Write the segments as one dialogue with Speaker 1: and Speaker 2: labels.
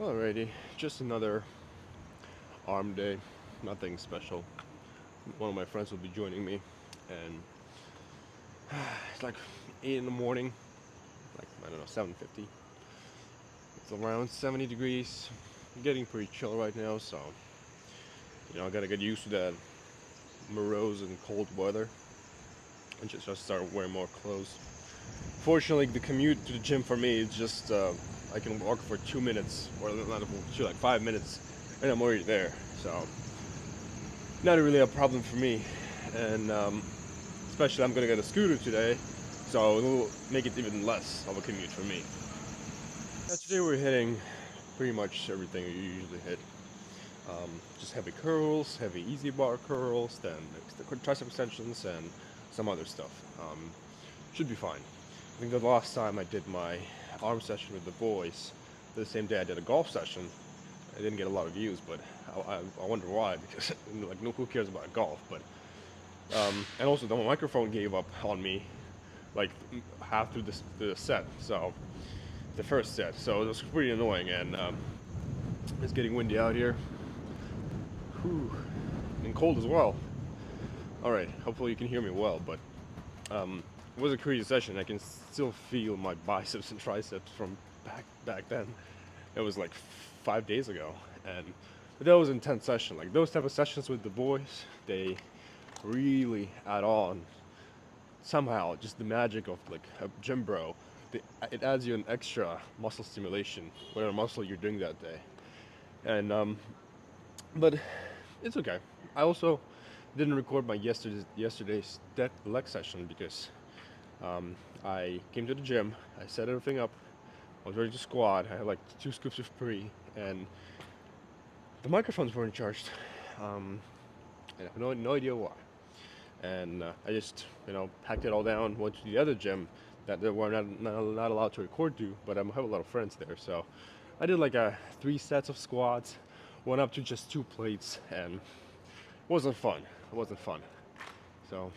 Speaker 1: Alrighty, just another arm day, nothing special. One of my friends will be joining me, and it's like 8 in the morning, like I don't know, 7:50. It's around 70 degrees, getting pretty chill right now, so I gotta get used to that morose and cold weather and just start wearing more clothes. Fortunately, the commute to the gym for me is just I can walk for 2 minutes, or not like 5 minutes, and I'm already there. So not really a problem for me, and especially I'm gonna get a scooter today, so it'll make it even less of a commute for me. Today we're hitting pretty much everything you usually hit. Just heavy curls, heavy easy bar curls, then the tricep extensions, and some other stuff. Should be fine. I think the last time I did my arm session with the boys, the same day I did a golf session, I didn't get a lot of views, but I wonder why, because like no, who cares about golf? But and also the microphone gave up on me like half through the set, so the first set, so it was pretty annoying, and it's getting windy out here. Whew. And cold as well. All right, hopefully you can hear me well, but it was a crazy session. I can still feel my biceps and triceps from back then. It was like 5 days ago, and that was an intense session. Like those type of sessions with the boys, they really add on somehow just the magic of like a gym bro. It adds you an extra muscle stimulation, whatever muscle you're doing that day, and but it's okay. I also didn't record my yesterday's leg session because I came to the gym, I set everything up, I was ready to squat. I had like 2 scoops of pre, and the microphones weren't charged. I have no idea why. And I just packed it all down, went to the other gym that they were not allowed to record to, but I have a lot of friends there, so I did like 3 sets of squats, went up to just 2 plates, and it wasn't fun. It wasn't fun. So,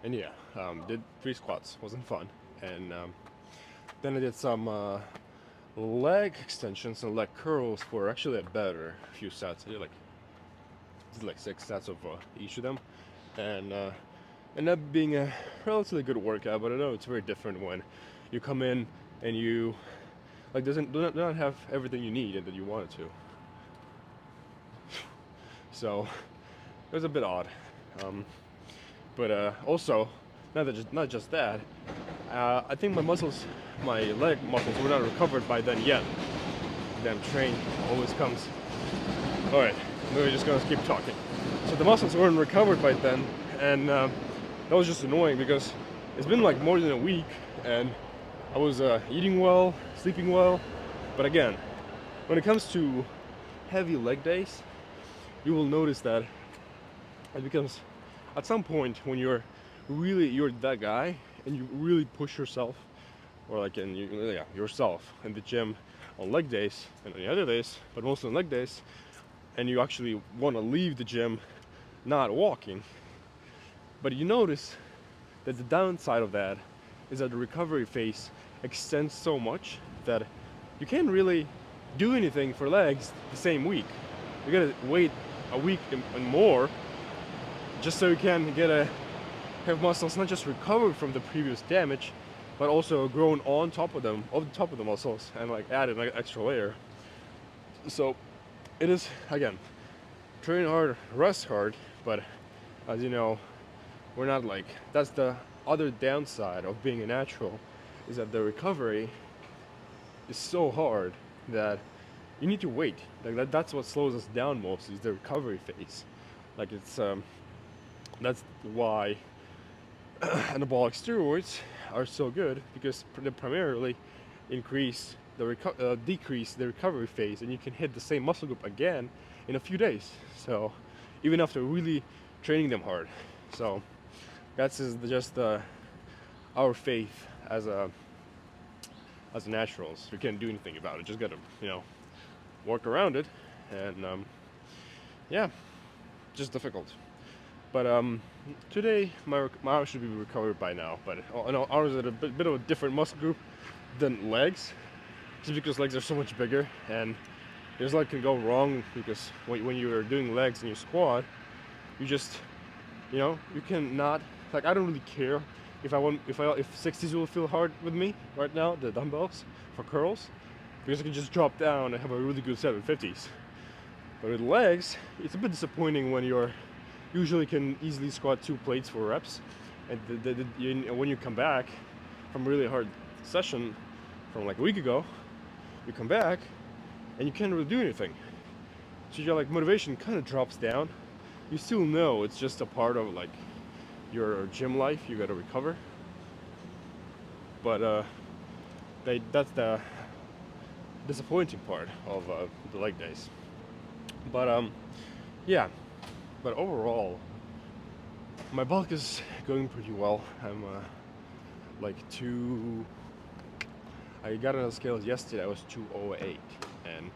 Speaker 1: and yeah, did 3 squats, wasn't fun, and then I did some leg extensions and leg curls for actually a better few sets. I did like 6 sets of each of them, and ended up being a relatively good workout. But I know it's very different when you come in and you like do not have everything you need and that you wanted to. So it was a bit odd. But also, not just that. I think my leg muscles were not recovered by then yet. Damn train always comes. All right, we're just gonna keep talking. So the muscles weren't recovered by then, and that was just annoying because it's been like more than a week, and I was eating well, sleeping well. But again, when it comes to heavy leg days, you will notice that it becomes at some point when you're that guy and you really push yourself, or like yourself in the gym on leg days and on the other days, but mostly on leg days, and you actually want to leave the gym not walking. But you notice that the downside of that is that the recovery phase extends so much that you can't really do anything for legs the same week. You gotta wait a week and more just so you can have muscles not just recovered from the previous damage, but also grown on top of the muscles, and like added an extra layer. So it is, again, train hard, rest hard, but as you know, we're not like, that's the other downside of being a natural, is that the recovery is so hard that you need to wait. Like that's what slows us down most, is the recovery phase. Like that's why anabolic steroids are so good, because they primarily decrease the recovery phase, and you can hit the same muscle group again in a few days. So even after really training them hard. So that's just our faith as naturals. We can't do anything about it. Just gotta work around it, and yeah, just difficult. But today my arms should be recovered by now. But I know arms are a bit of a different muscle group than legs. just because legs are so much bigger, and there's like can go wrong because when you're doing legs and you squat, you just, you cannot, like, I don't really care if 60s will feel hard with me right now, the dumbbells for curls, because I can just drop down and have a really good set with 50s. But with legs, it's a bit disappointing when you're usually can easily squat 2 plates for reps, and when you come back from a really hard session from like a week ago, you come back and you can't really do anything. So your like motivation kind of drops down. You still know it's just a part of like your gym life. You gotta recover, but that's the disappointing part of the leg days. But yeah. But overall, my bulk is going pretty well. I'm like two. I got on the scales yesterday. I was 208, and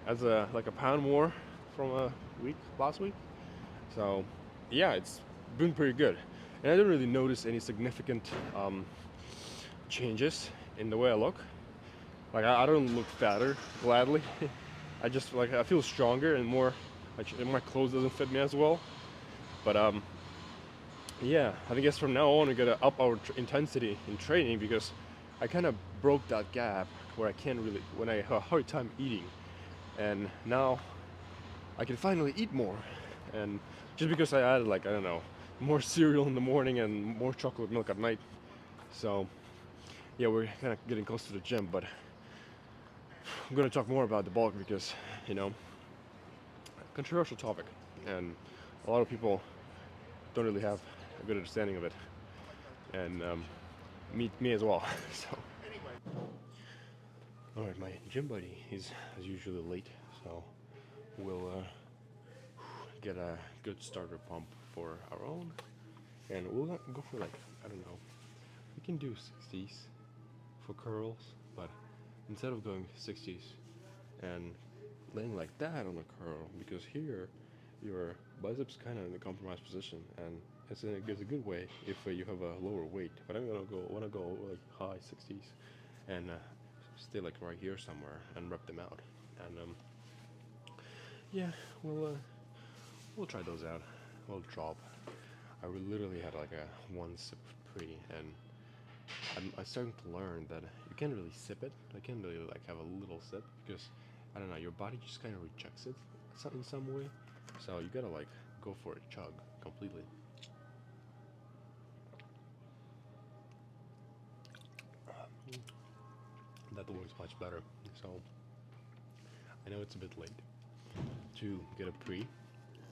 Speaker 1: that's like a pound more from last week. So yeah, it's been pretty good, and I didn't really notice any significant changes in the way I look. Like I don't look fatter, gladly. I just like I feel stronger and more. Like my clothes doesn't fit me as well, but yeah, I guess from now on we gotta up our intensity in training, because I kind of broke that gap where I can't really, when I have a hard time eating, and now I can finally eat more, and just because I added like, I don't know, more cereal in the morning and more chocolate milk at night. So yeah, we're kind of getting close to the gym, but I'm gonna talk more about the bulk because, controversial topic, and a lot of people don't really have a good understanding of it, and me as well. So, all right, my gym buddy is as usually late, so we'll get a good starter pump for our own, and we'll go for like, I don't know, we can do 60s for curls, but instead of going 60s and laying like that on a curl, because here your biceps kind of in a compromised position, and it's a good way if you have a lower weight. But I'm gonna want to go like high 60s and stay like right here somewhere and rep them out. And yeah, we'll try those out. We'll drop. I literally had like a one sip of pre, and I'm starting to learn that you can't really sip it. I can't really like have a little sip, because I don't know, your body just kind of rejects it in some way. So you gotta like go for a chug completely. That works much better. So I know it's a bit late to get a pre.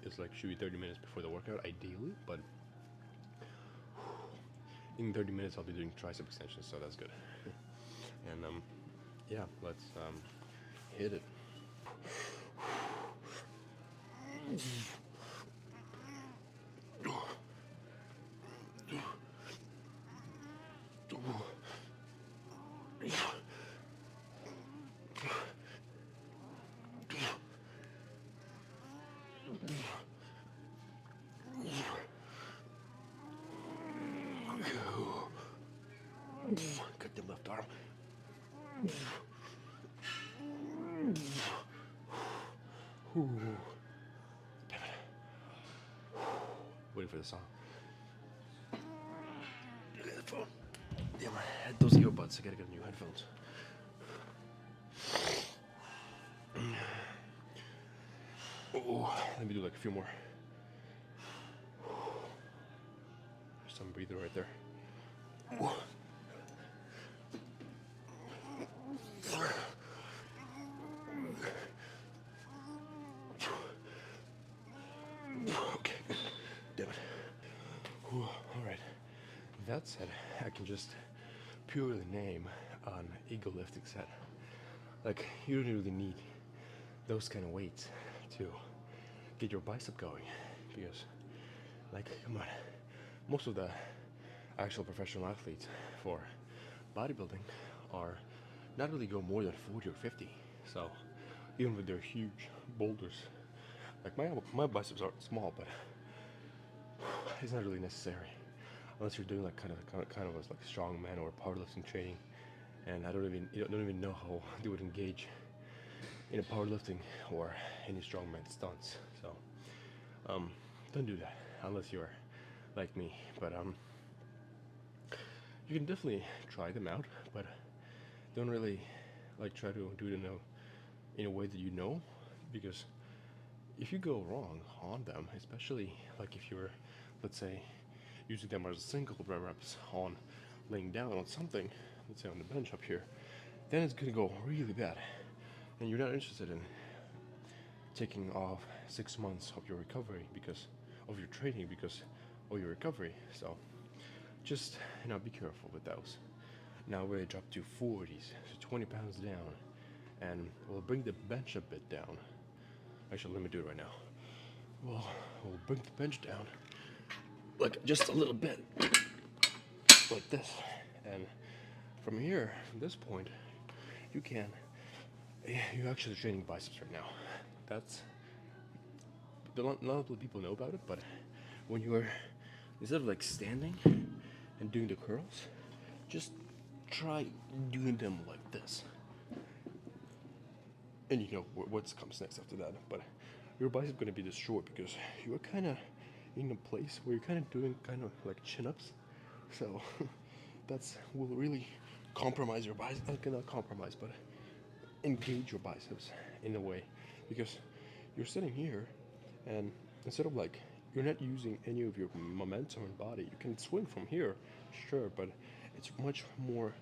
Speaker 1: It's like should be 30 minutes before the workout, ideally, but in 30 minutes I'll be doing tricep extensions, so that's good. And yeah, let's hit it. Cut the left arm. Damn it. Waiting for the song. Headphone. Damn, I had those earbuds. I gotta get new headphones. Oh, let me do like a few more. There's some breather right there. Okay, damn it. Alright, that said, I can just purely name an ego lifting set. Like, you don't really need those kind of weights to get your bicep going, because, like, come on, most of the actual professional athletes for bodybuilding are not really go more than 40 or 50. So even with their huge boulders, like my biceps are small, but it's not really necessary unless you're doing like kind of a like strongman or powerlifting training. and I don't even know how they would engage in a powerlifting or any strongman stunts. So don't do that unless you're like me. But you can definitely try them out, but don't really like try to do it in a way that you know, because if you go wrong on them, especially like if you're, let's say, using them as a single reps on laying down on something, let's say on the bench up here, then it's gonna go really bad, and you're not interested in taking off 6 months of your recovery because of your training because of your recovery. So just be careful with those. Now we're drop to 40s, so 20 pounds down, and we'll bring the bench a bit down. Actually, let me do it right now. We'll bring the bench down like just a little bit, like this, and from here, from this point, you're actually training biceps right now. That's not a lot of people know about it, but when you're instead of like standing and doing the curls, just try doing them like this, and what comes next after that. But your bicep going to be destroyed because you're kind of in a place where you're kind of doing kind of like chin-ups, so that's will really compromise your biceps. Not compromise, but engage your biceps in a way, because you're sitting here, and instead of like you're not using any of your momentum and body. You can swing from here, sure, but it's much more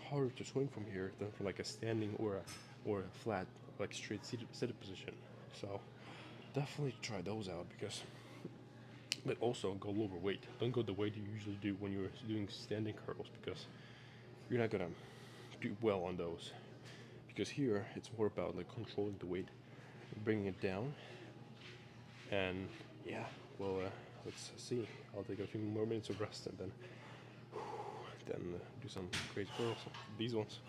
Speaker 1: harder to swing from here than from like a standing or a flat like straight seated position. So definitely try those out, because but also go lower weight. Don't go the weight you usually do when you're doing standing curls, because you're not gonna do well on those. Because here it's more about like controlling the weight, bringing it down, and yeah. Well, let's see. I'll take a few more minutes of rest and then do some crazy curls. These ones.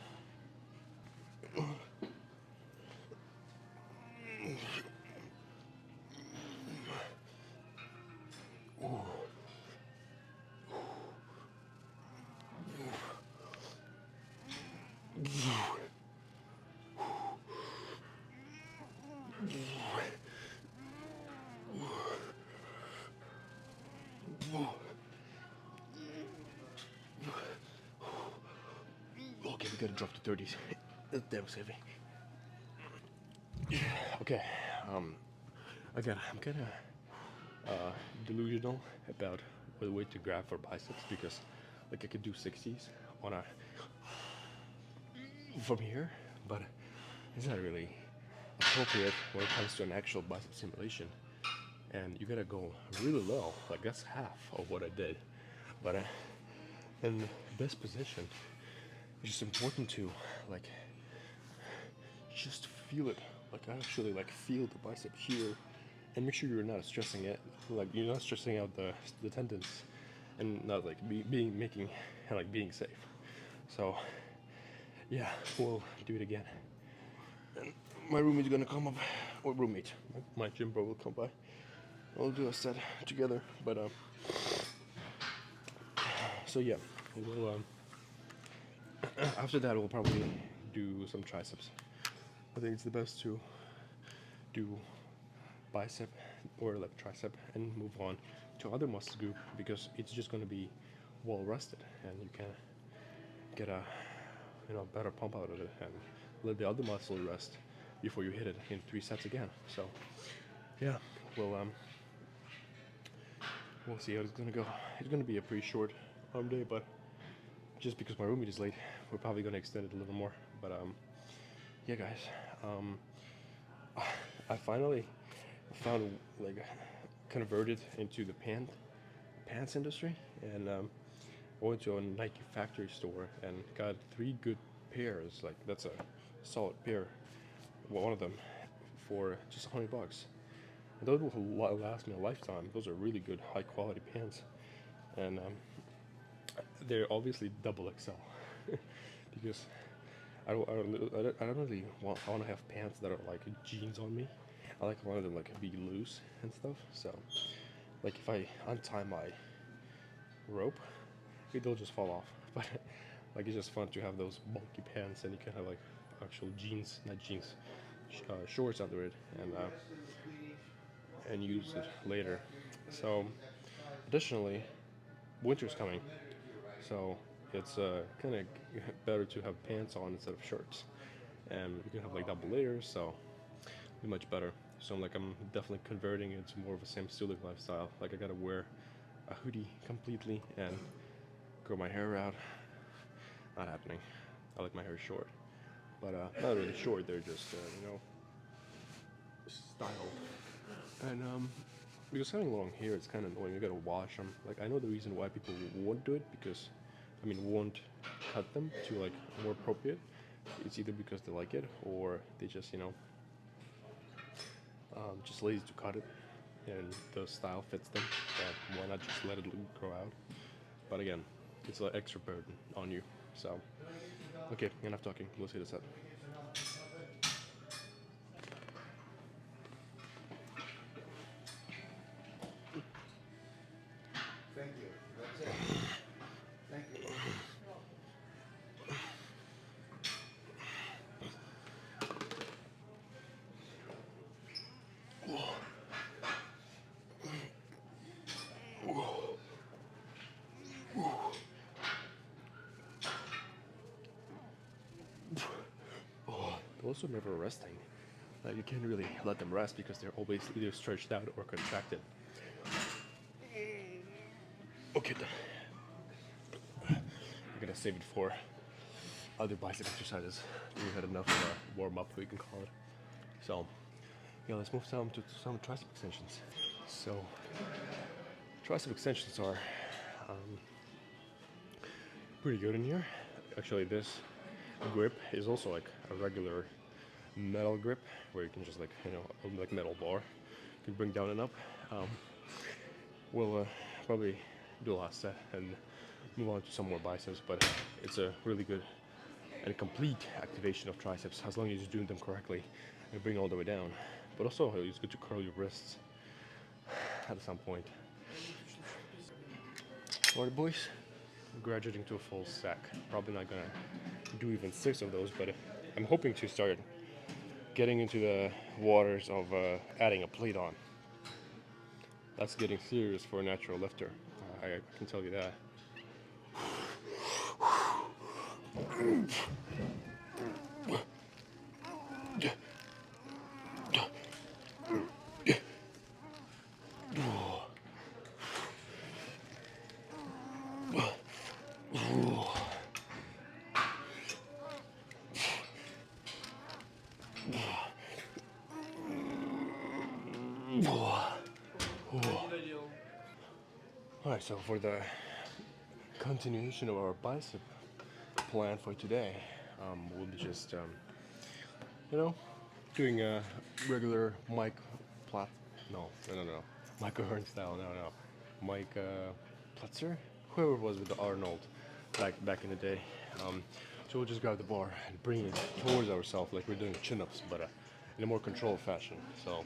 Speaker 1: Okay, we gotta drop to 30s. That was heavy. Okay, again, I'm kind of delusional about the weight to grab for biceps, because like I could do 60s on a from here, but it's not really appropriate when it comes to an actual bicep simulation. And you gotta go really low, like that's half of what I did. But in this position, it's just important to like just feel it, like actually like feel the bicep here, and make sure you're not stressing it, like you're not stressing out the tendons, and not like making and like being safe. So yeah, we'll do it again. And my roommate's gonna come up, or roommate, my gym bro will come by. We'll do a set together, but so yeah, we'll after that we'll probably do some triceps. I think it's the best to do bicep or like tricep and move on to other muscle group, because it's just going to be well rested, and you can get a better pump out of it, and let the other muscle rest before you hit it in 3 sets again. So yeah, we'll see how it's gonna go. It's gonna be a pretty short arm day, but just because my roommate is late, we're probably gonna extend it a little more. But yeah, guys, I finally found like converted into the pants industry, and I went to a Nike factory store and got 3 good pairs. Like that's a solid pair, one of them, for just $100. And those will last me a lifetime. Those are really good, high quality pants, and they're obviously double XL because I don't really want to have pants that are like jeans on me. I like one of them like be loose and stuff. So like if I untie my rope, they'll just fall off. But Like it's just fun to have those bulky pants, and you can have like actual jeans, not jeans, shorts under it, and use it later. So, additionally, winter's coming, so it's kind of better to have pants on instead of shirts, and you can have like double layers, so be much better. So I'm definitely converting into more of a Sam Stewart lifestyle. Like I gotta wear a hoodie completely and grow my hair out. Not happening. I like my hair short, but not really short. They're just styled. And because having long hair, it's kind of annoying. You gotta wash them. Like I know the reason why people won't do it because, won't cut them to like more appropriate. It's either because they like it or they just just lazy to cut it, and the style fits them. But why not just let it grow out? But again, it's an extra burden on you. So okay, enough talking. Let's hit this up.
Speaker 2: Thank you. That's it. Thank you.
Speaker 1: Those are never resting. Like you can't really let them rest because they're always either stretched out or contracted. Okay, I'm gonna save it for other bicep exercises. We had enough warm up, we can call it. So, yeah, let's move to some tricep extensions. So, tricep extensions are pretty good in here. Actually, this grip is also like a regular metal grip where you can just like metal bar. You can bring down and up. We'll probably do a last set and move on to some more biceps, but it's a really good and complete activation of triceps as long as you're doing them correctly and bring it all the way down. But also, it's good to curl your wrists at some point. Alright, boys, graduating to a full stack. Probably not gonna do even 6 of those, but I'm hoping to start getting into the waters of adding a plate on. That's getting serious for a natural lifter. I can tell you that. Alright, so for the continuation of our bicep plan for today, we'll be just, doing a regular Mike Platt. No. Mike O'Hearn style, no. Mike Platzer? Whoever it was with the Arnold back in the day. So we'll just grab the bar and bring it towards ourselves like we're doing chin-ups, but in a more controlled fashion. So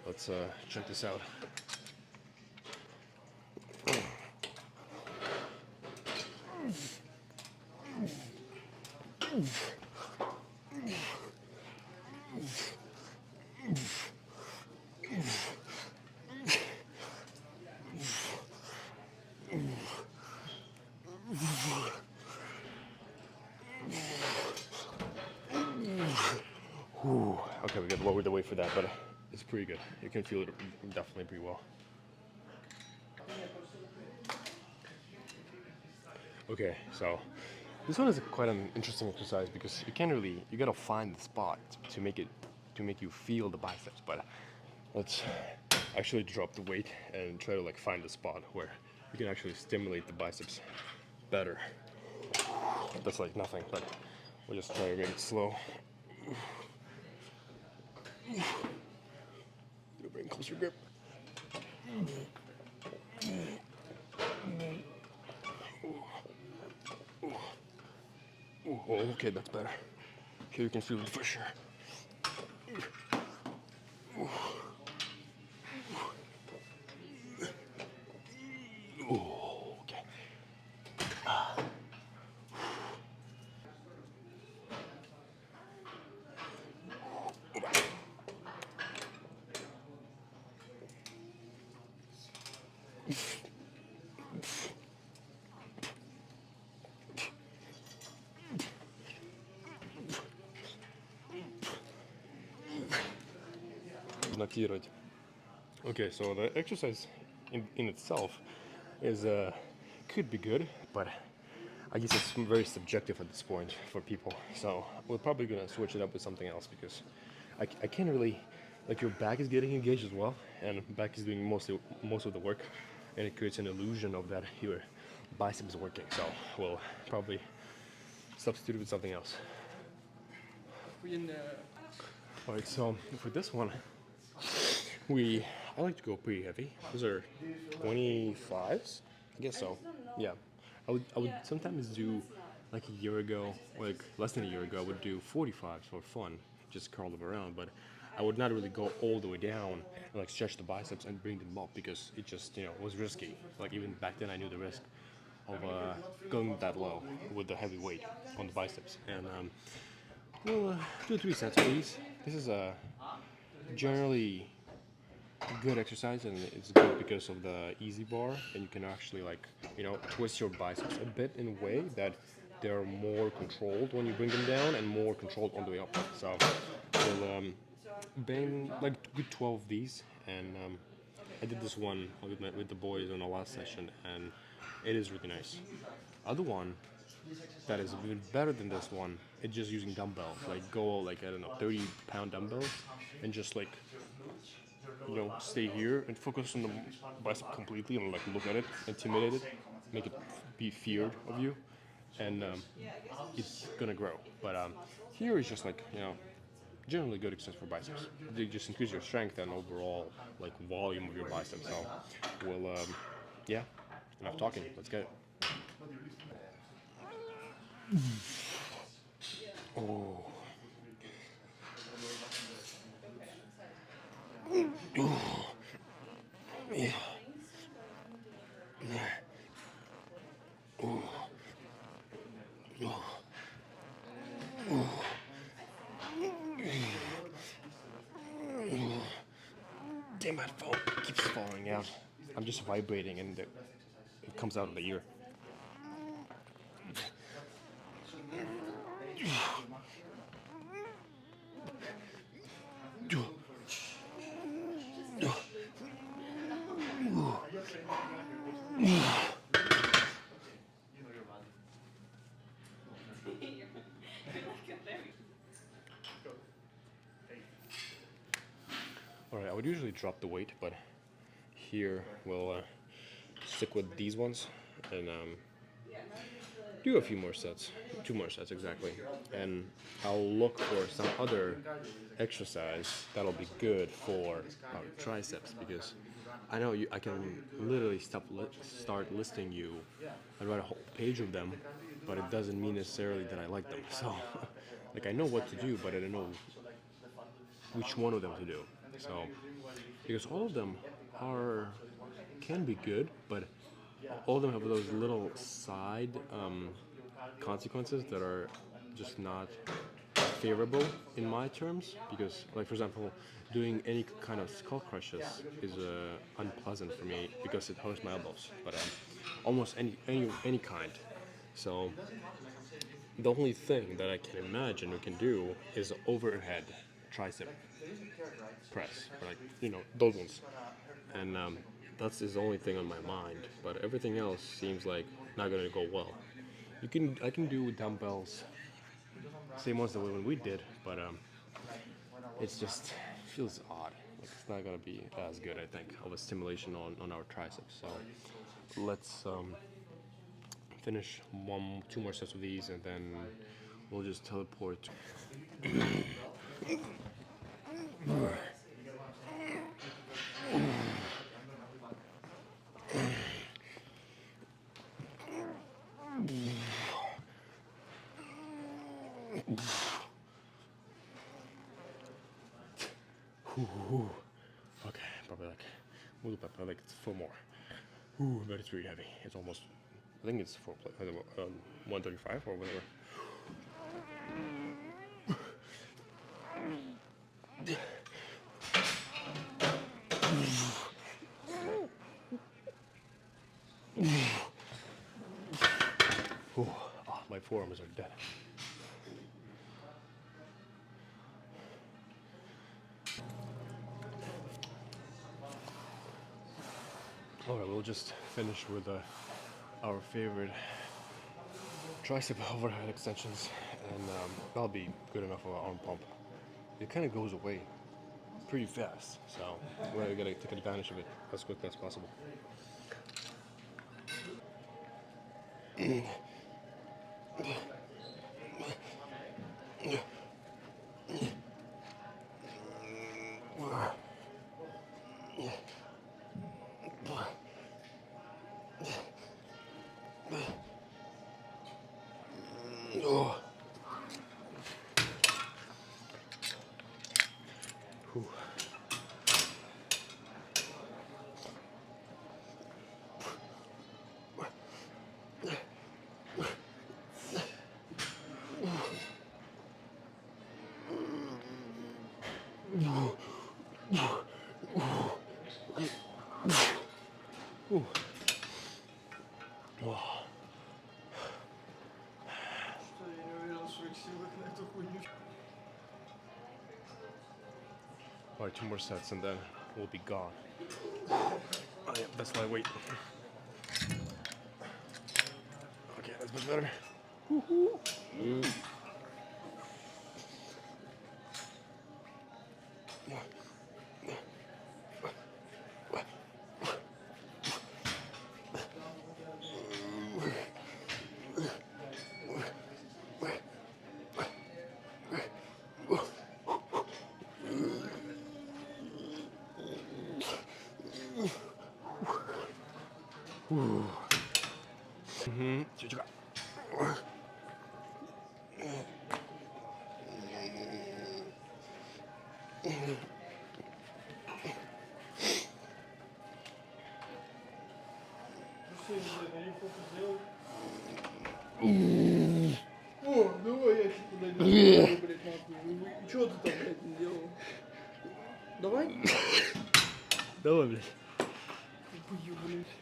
Speaker 1: let's check this out. Okay, we got lowered the weight for that, but it's pretty good. You can feel it definitely pretty well. Okay, so this one is quite an interesting exercise because you gotta find the spot to make you feel the biceps. But let's actually drop the weight and try to find the spot where you can actually stimulate the biceps better. That's like nothing, but we'll just try to make it slow. Bring closer grip. Oh, okay, that's better. Okay, you can feel it for sure. Oh, okay. Nakiraj. Okay, so the exercise in itself is could be good, but I guess it's very subjective at this point for people. So we're probably gonna switch it up with something else because I can't really like your back is getting engaged as well, and back is doing most of the work, and it creates an illusion of that your bicep is working. So we'll probably substitute it with something else. All right, so for this one, I like to go pretty heavy. These are 25s, I guess so. Yeah, I would sometimes do like a year ago, like less than a year ago, I would do 45s for fun, just curl them around. But I would not really go all the way down and like stretch the biceps and bring them up because it just was risky. Like even back then, I knew the risk of going that low with the heavy weight on the biceps. And we'll do 3 sets of these. This is a generally good exercise, and it's good because of the easy bar, and you can actually like twist your biceps a bit in a way that they're more controlled when you bring them down and more controlled on the way up. So we'll bang like good 12 of these, and I did this one with the boys on the last session, and it is really nice. Other one that is even better than this one, it's just using dumbbells, like go like I don't know 30-pound dumbbells, and just like stay here and focus on the bicep completely and like look at it, intimidate it, make it be feared of you, and it's gonna grow. But here is just like generally good exercise for biceps. They just increase your strength and overall like volume of your biceps. So we'll yeah, enough talking. Let's get it. Oh. Yeah. Damn, my phone keeps falling out. I'm just vibrating and it comes out of the ear. Alright, I would usually drop the weight, but here we'll stick with these ones and do a few more sets, 2 more sets exactly, and I'll look for some other exercise that'll be good for our triceps because I know I can literally start listing you and write a whole page of them, but it doesn't mean necessarily that I like them. So, like I know what to do, but I don't know which one of them to do. So, because all of them are can be good, but all of them have those little side consequences that are just not favorable in my terms. Because, like for example, doing any kind of skull crushes is unpleasant for me because it hurts my elbows. But almost any kind. So the only thing that I can imagine we can do is overhead tricep press, or like those ones, and that's the only thing on my mind. But everything else seems like not gonna go well. I can do dumbbells, same ones that we did, but it's just feels odd. Like it's not gonna be as good, I think, of a stimulation on our triceps. So let's finish 2 more sets of these, and then we'll just teleport. Okay, probably like we'll do probably like 4 more. But it's really heavy. It's almost. I think it's 135 or whatever. forearms are dead. Alright, we'll just finish with our favorite tricep overhead extensions, and that'll be good enough for our arm pump. It kind of goes away pretty fast, so we're gonna take advantage of it as quickly as possible. Oh. Whew. Ooh. Oh. Alright, 2 more sets and then we'll be gone. Oh yeah, that's my weight. Okay, that's much better. Mm.
Speaker 2: О, давай я тебе подойду, блядь, нахуй. Чё ты там, блядь, не делал? Давай?
Speaker 1: Давай, блядь.
Speaker 2: Ебаю, блядь.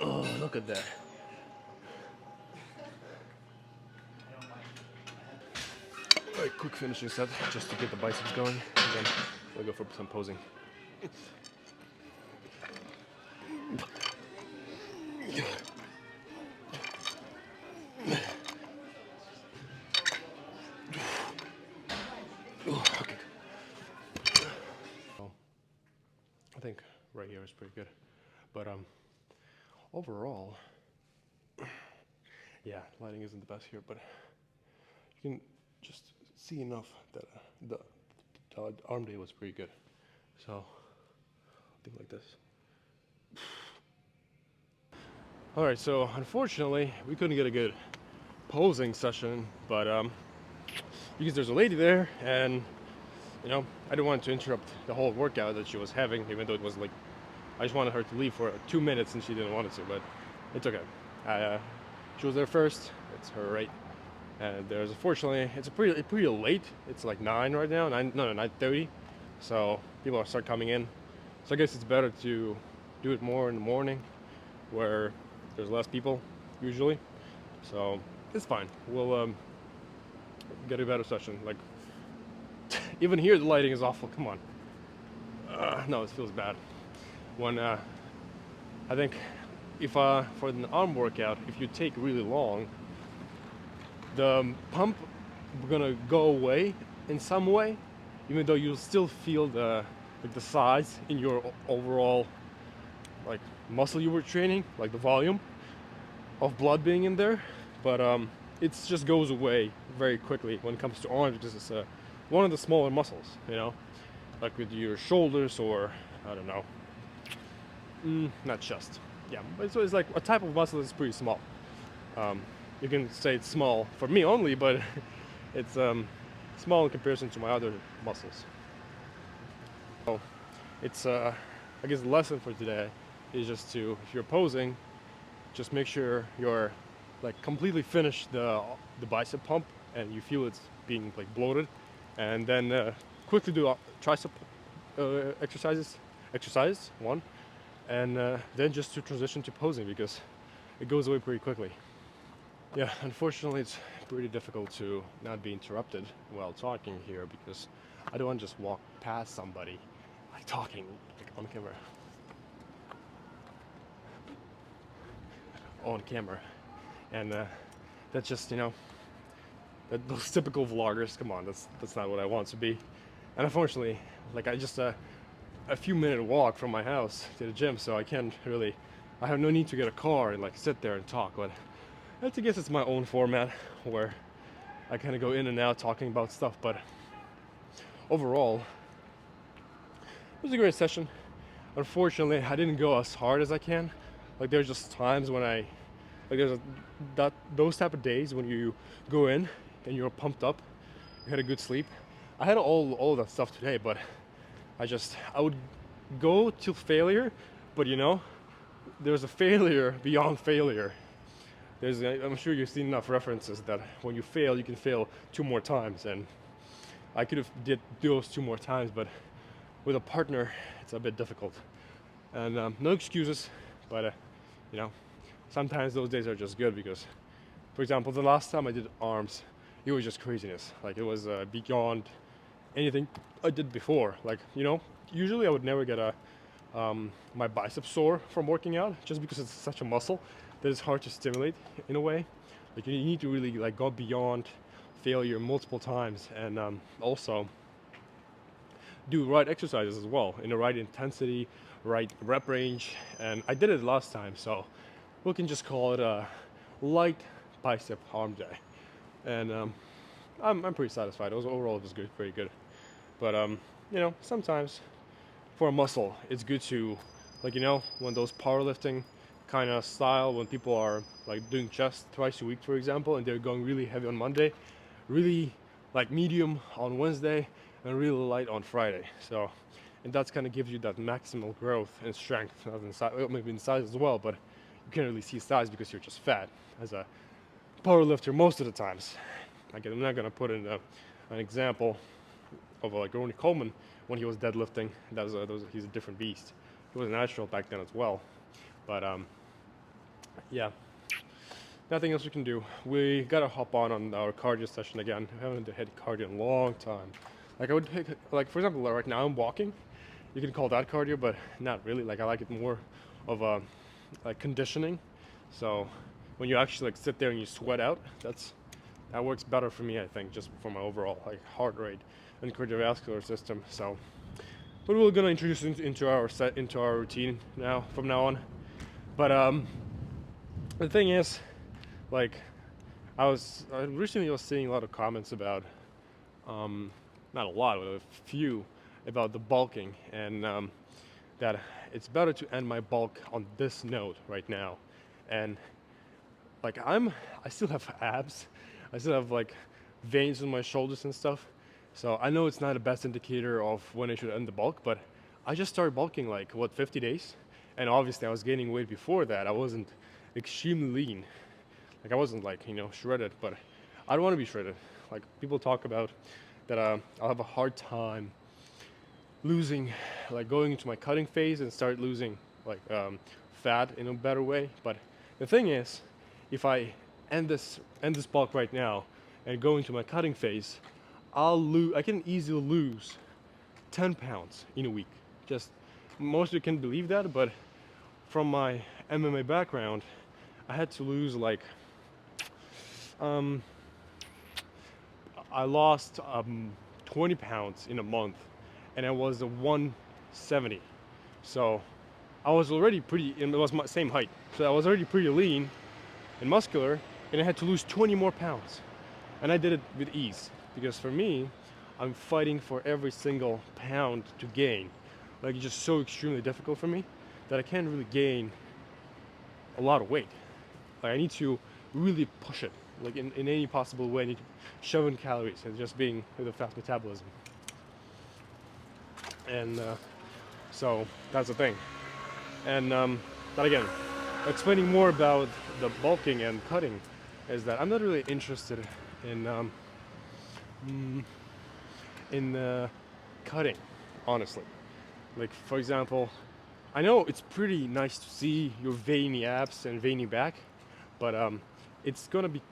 Speaker 1: Oh, look at that. Alright, quick finishing set just to get the biceps going, and then we'll go for some posing. Okay. Well, I think right here is pretty good, but overall, yeah, lighting isn't the best here, but you can just see enough that the arm day was pretty good. So I think like this. All right, so unfortunately we couldn't get a good posing session, but because there's a lady there, and you know, I didn't want to interrupt the whole workout that she was having, even though it was like, I just wanted her to leave for 2 minutes and she didn't want it to, but it's okay. She was there first, it's her right. And there's, unfortunately, it's pretty late. It's like 9 right now, 9:30. So people are start coming in. So I guess it's better to do it more in the morning, where there's less people usually. So it's fine. We'll get a better session. Like even here, the lighting is awful. Come on. No, it feels bad. When I think if for an arm workout, if you take really long, the pump gonna go away in some way, even though you'll still feel the size in your overall like muscle you were training, like the volume of blood being in there, but it just goes away very quickly when it comes to arms, because it's one of the smaller muscles, you know, like with your shoulders, or I don't know, not chest, yeah, but so it's like a type of muscle that's pretty small. You can say it's small for me only, but it's small in comparison to my other muscles. So it's I guess the lesson for today is just to, if you're posing, just make sure you're like completely finish the bicep pump and you feel it's being like bloated, and then quickly do tricep exercise one, and then just to transition to posing, because it goes away pretty quickly. Yeah, unfortunately, it's pretty difficult to not be interrupted while talking here because I don't want to just walk past somebody like talking like on camera. On camera, and that's just those typical vloggers. Come on, that's not what I want to be. And unfortunately, like I just a few minute walk from my house to the gym, so I can't really. I have no need to get a car and like sit there and talk. But I guess it's my own format where I kind of go in and out talking about stuff. But overall, it was a great session. Unfortunately, I didn't go as hard as I can. Like there's just times when those type of days when you go in and you're pumped up, you had a good sleep. I had all of that stuff today, but I would go till failure, but there's a failure beyond failure. I'm sure you've seen enough references that when you fail, you can fail 2 more times, and I could have did those 2 more times, but with a partner, it's a bit difficult. And no excuses, but sometimes those days are just good because, for example, the last time I did arms, it was just craziness. Like it was beyond anything I did before. Like usually I would never get my bicep sore from working out just because it's such a muscle that it's hard to stimulate in a way. Like you need to really like go beyond failure multiple times and also do right exercises as well in the right intensity, right rep range. And I did it last time, so we can just call it a light bicep arm day. And I'm pretty satisfied. Overall it was good, pretty good. But sometimes for a muscle, it's good to when those powerlifting kind of style, when people are like doing chest twice a week, for example, and they're going really heavy on Monday, really like medium on Wednesday, and really light on Friday. So, and that's kind of gives you that maximal growth and strength, not in size, maybe in size as well, but you can't really see size because you're just fat as a power lifter most of the times. Again, I'm not gonna put in an example of like Ronnie Coleman when he was deadlifting. He's a different beast. He was natural back then as well, but yeah. Nothing else we can do. We gotta hop on our cardio session again. I haven't had cardio in a long time. Like I would pick, like for example, right now I'm walking. You can call that cardio, but not really. Like I like it more of a like conditioning. So when you actually like sit there and you sweat out, that works better for me, I think, just for my overall like heart rate and cardiovascular system. So, but we're gonna introduce it into our routine now from now on. But the thing is, like, I recently was seeing a lot of comments about, not a lot, but a few, about the bulking and that it's better to end my bulk on this note right now. And like I still have abs, I still have like veins in my shoulders and stuff. So I know it's not the best indicator of when I should end the bulk, but I just started bulking like 50 days, and obviously I was gaining weight before that. I wasn't extremely lean, like I wasn't like shredded, but I don't want to be shredded. Like people talk about that I'll have a hard time losing, like going into my cutting phase and start losing like fat in a better way. But the thing is, if I end this bulk right now and go into my cutting phase, I can easily lose 10 pounds in a week. Just most of you can believe that, but from my MMA background, I had to lose like I lost 20 pounds in a month, and I was a 170. So I was already it was my same height. So I was already pretty lean and muscular, and I had to lose 20 more pounds. And I did it with ease, because for me, I'm fighting for every single pound to gain. Like it's just so extremely difficult for me that I can't really gain a lot of weight. Like I need to really push it, like in any possible way. I need to shove in calories and just being with a fast metabolism. And so that's the thing. And but again, explaining more about the bulking and cutting is that I'm not really interested in cutting, honestly. Like for example, I know it's pretty nice to see your veiny abs and veiny back, But it's gonna be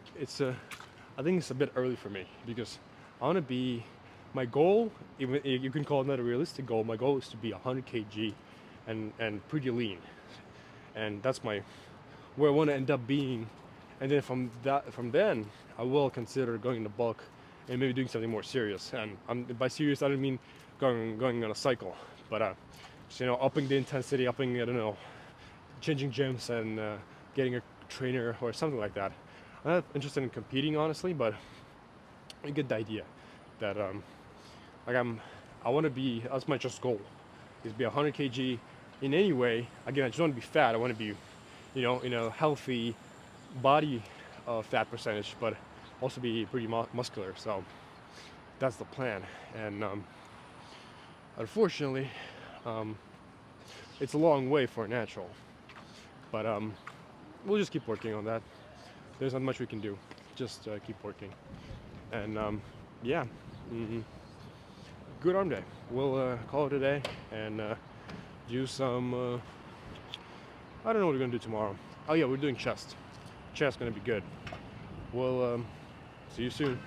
Speaker 1: I think it's a bit early for me because I want to be my goal. Even you can call it not a realistic goal. My goal is to be 100 kg and pretty lean, and that's my where I want to end up being. And then from then I will consider going to bulk and maybe doing something more serious. And by serious I don't mean going on a cycle, but just, upping the intensity, upping, I don't know, changing gyms and getting a trainer or something like that. I'm not interested in competing honestly, but you get the idea that like I want to be, that's my just goal is be 100 kg in any way. Again, I just want to be fat. I want to be, in a healthy body fat percentage, but also be pretty muscular. So that's the plan. And unfortunately, um, it's a long way for a natural, but we'll just keep working on that. There's not much we can do. Just keep working. And yeah, mm, good arm day. We'll call it a day and do some. I don't know what we're gonna do tomorrow. Oh yeah, we're doing chest. Chest gonna be good. We'll see you soon.